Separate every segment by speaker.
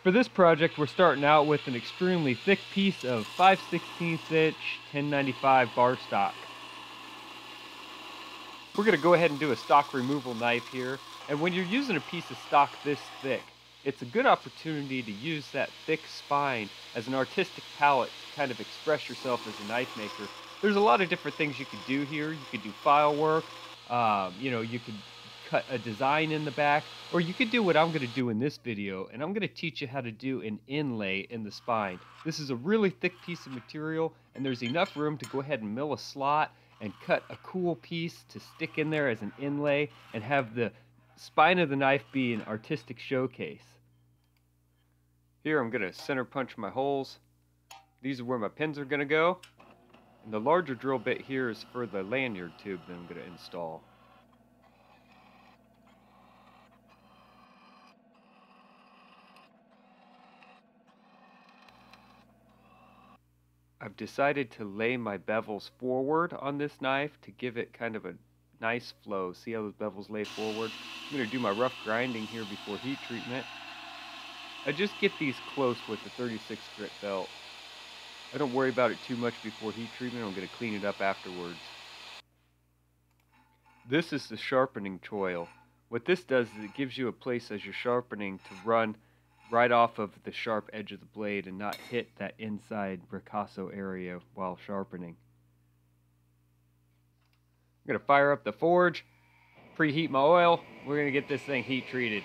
Speaker 1: For this project, we're starting out with an extremely thick piece of 5/16 inch 1095 bar stock. We're going to go ahead and do a stock removal knife here, and when you're using a piece of stock this thick, it's a good opportunity to use that thick spine as an artistic palette to kind of express yourself as a knife maker. There's a lot of different things you could do here. You could do file work, you could cut a design in the back, or you could do what I'm going to do in this video, and I'm going to teach you how to do an inlay in the spine. This is a really thick piece of material, and there's enough room to go ahead and mill a slot and cut a cool piece to stick in there as an inlay and have the spine of the knife be an artistic showcase. Here I'm going to center punch my holes. These are where my pins are going to go. And the larger drill bit here is for the lanyard tube that I'm going to install. I've decided to lay my bevels forward on this knife to give it kind of a nice flow. See how those bevels lay forward? I'm going to do my rough grinding here before heat treatment. I just get these close with the 36 grit belt. I don't worry about it too much before heat treatment. I'm going to clean it up afterwards. This is the sharpening choil. What this does is it gives you a place as you're sharpening to run right off of the sharp edge of the blade and not hit that inside ricasso area while sharpening. I'm going to fire up the forge, preheat my oil. We're going to get this thing heat treated.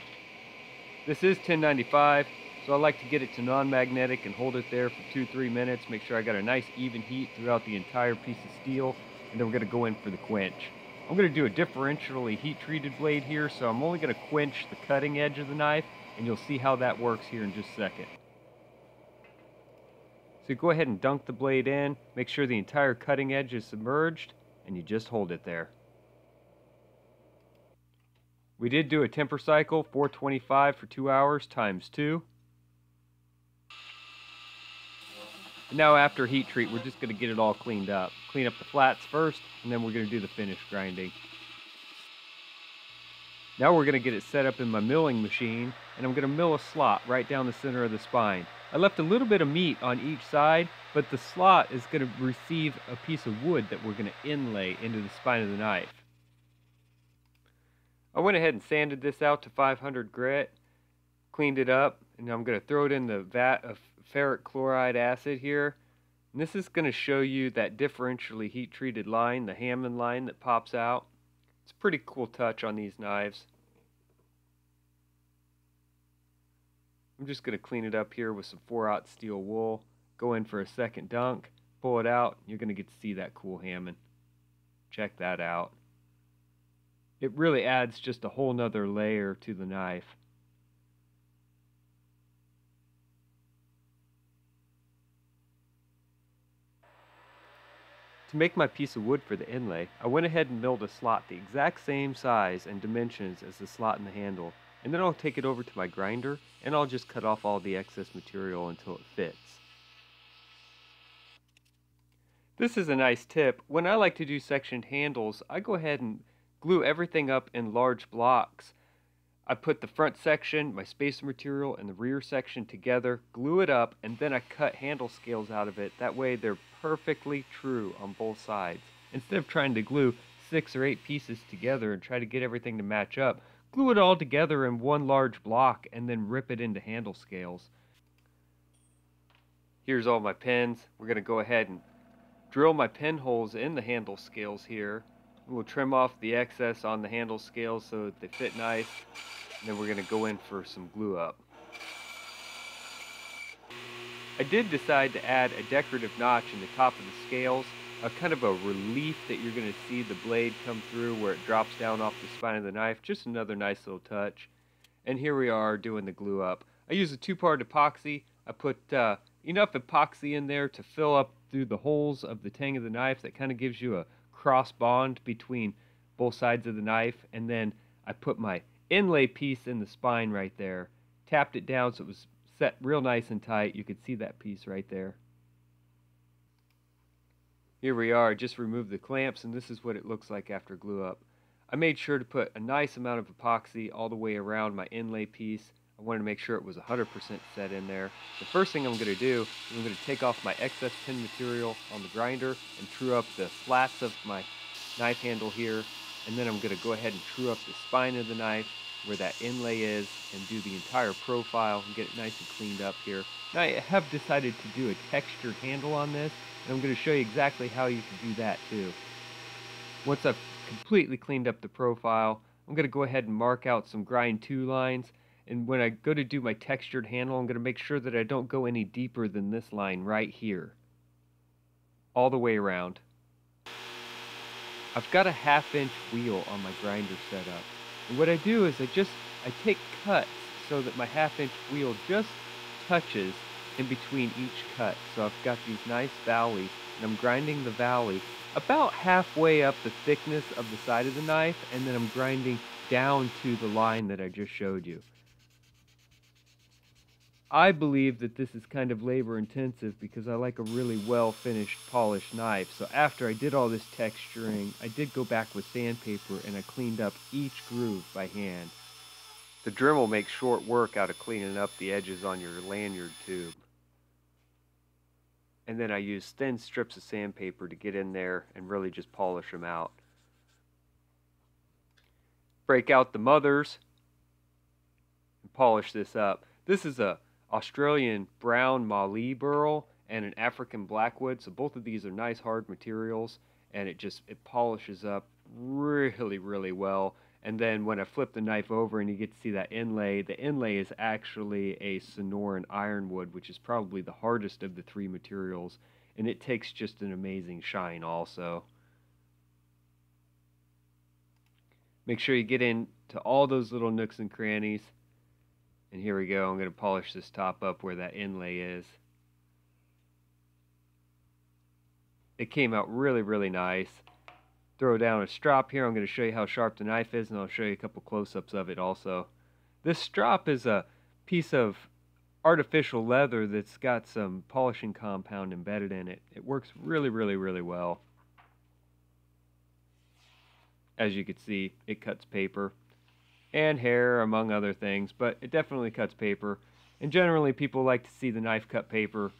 Speaker 1: This is 1095, so I like to get it to non-magnetic and hold it there for 2-3 minutes. Make sure I got a nice even heat throughout the entire piece of steel, and then we're going to go in for the quench. I'm going to do a differentially heat treated blade here, so I'm only going to quench the cutting edge of the knife, and you'll see how that works here in just a second. So go ahead and dunk the blade in, make sure the entire cutting edge is submerged, and you just hold it there. We did do a temper cycle, 425 for 2 hours times 2. And now after heat treat, we're just going to get it all cleaned up. Clean up the flats first, and then we're going to do the finish grinding. Now we're going to get it set up in my milling machine, and I'm going to mill a slot right down the center of the spine. I left a little bit of meat on each side, but the slot is going to receive a piece of wood that we're going to inlay into the spine of the knife. I went ahead and sanded this out to 500 grit, cleaned it up, and I'm going to throw it in the vat of ferric chloride acid here. And this is going to show you that differentially heat treated line, the Hammond line that pops out. It's a pretty cool touch on these knives. I'm just going to clean it up here with some 4/0 steel wool, go in for a second dunk, pull it out, you're going to get to see that cool Hammond. Check that out. It really adds just a whole nother layer to the knife. To make my piece of wood for the inlay, I went ahead and milled a slot the exact same size and dimensions as the slot in the handle, and then I'll take it over to my grinder and I'll just cut off all the excess material until it fits. This is a nice tip. When I like to do sectioned handles, I go ahead and glue everything up in large blocks. I put the front section, my spacer material, and the rear section together, glue it up, and then I cut handle scales out of it. That way they're perfectly true on both sides. Instead of trying to glue 6 or 8 pieces together and try to get everything to match up, glue it all together in one large block and then rip it into handle scales. Here's all my pins. We're going to go ahead and drill my pin holes in the handle scales here. We'll trim off the excess on the handle scales so that they fit nice, and then we're going to go in for some glue up. I did decide to add a decorative notch in the top of the scales, a kind of a relief that you're going to see the blade come through where it drops down off the spine of the knife. Just another nice little touch. And here we are doing the glue up. I use a 2-part epoxy. I put enough epoxy in there to fill up through the holes of the tang of the knife. That kind of gives you a cross bond between both sides of the knife, and then I put my inlay piece in the spine right there, tapped it down so it was set real nice and tight. You could see that piece right there. Here we are, just removed the clamps, and this is what it looks like after glue up. I made sure to put a nice amount of epoxy all the way around my inlay piece. I wanted to make sure it was 100% set in there. The first thing I'm going to do is I'm going to take off my excess pin material on the grinder and true up the flats of my knife handle here. And then I'm going to go ahead and true up the spine of the knife where that inlay is and do the entire profile and get it nice and cleaned up here. Now I have decided to do a textured handle on this, and I'm going to show you exactly how you can do that too. Once I've completely cleaned up the profile, I'm going to go ahead and mark out some grind 2 lines, and when I go to do my textured handle, I'm going to make sure that I don't go any deeper than this line right here, all the way around. I've got a 1/2 inch wheel on my grinder set up, and what I do is I take cuts so that my 1/2 inch wheel just touches in between each cut. So I've got these nice valleys, and I'm grinding the valley about halfway up the thickness of the side of the knife, and then I'm grinding down to the line that I just showed you. I believe that this is kind of labor intensive because I like a really well finished polished knife. So after I did all this texturing, I did go back with sandpaper and I cleaned up each groove by hand. The Dremel makes short work out of cleaning up the edges on your lanyard tube. And then I use thin strips of sandpaper to get in there and really just polish them out. Break out the mothers and polish this up. This is a Australian brown Mallee burl and an African blackwood, so both of these are nice hard materials, and it polishes up really well. And then when I flip the knife over and you get to see that inlay, the inlay is actually a Sonoran ironwood, which is probably the hardest of the 3 materials, and it takes just an amazing shine also. Make sure you get into all those little nooks and crannies. And here we go, I'm going to polish this top up where that inlay is. It came out really nice. Throw down a strop here. I'm going to show you how sharp the knife is, and I'll show you a couple close-ups of it also. This strop is a piece of artificial leather that's got some polishing compound embedded in it. It works really well. As you can see, it cuts paper and hair, among other things, but it definitely cuts paper. And generally people like to see the knife cut paper.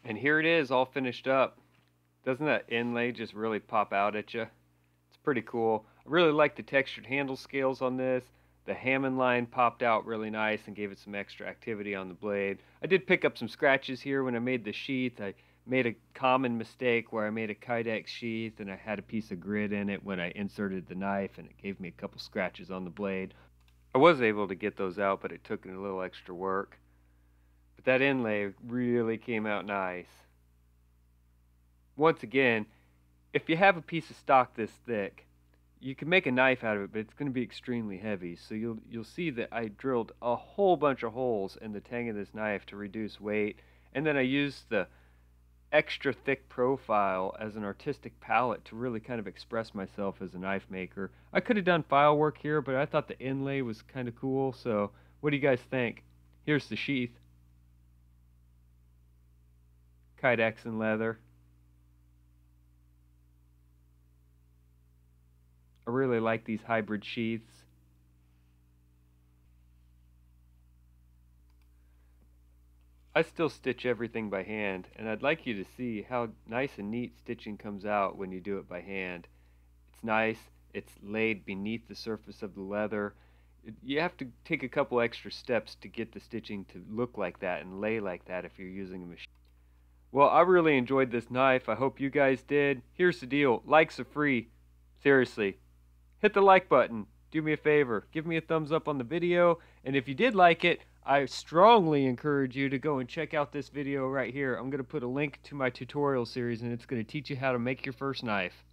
Speaker 1: And here it is, all finished up. Doesn't that inlay just really pop out at you? It's pretty cool. I really like the textured handle scales on this. The Hammond line popped out really nice and gave it some extra activity on the blade. I did pick up some scratches here when I made the sheath. I made a common mistake where I made a Kydex sheath and I had a piece of grit in it when I inserted the knife, and it gave me a couple scratches on the blade. I was able to get those out, but it took a little extra work. But that inlay really came out nice. Once again, if you have a piece of stock this thick, you can make a knife out of it, but it's going to be extremely heavy. So you'll see that I drilled a whole bunch of holes in the tang of this knife to reduce weight, and then I used the extra thick profile as an artistic palette to really kind of express myself as a knife maker. I could have done file work here, but I thought the inlay was kind of cool. So what do you guys think? Here's the sheath. Kydex and leather. I really like these hybrid sheaths. I still stitch everything by hand, and I'd like you to see how nice and neat stitching comes out when you do it by hand. It's nice, it's laid beneath the surface of the leather. You have to take a couple extra steps to get the stitching to look like that and lay like that if you're using a machine. Well, I really enjoyed this knife. I hope you guys did. Here's the deal. Likes are free. Seriously. Hit the like button. Do me a favor. Give me a thumbs up on the video. And if you did like it, I strongly encourage you to go and check out this video right here. I'm going to put a link to my tutorial series, and it's going to teach you how to make your first knife.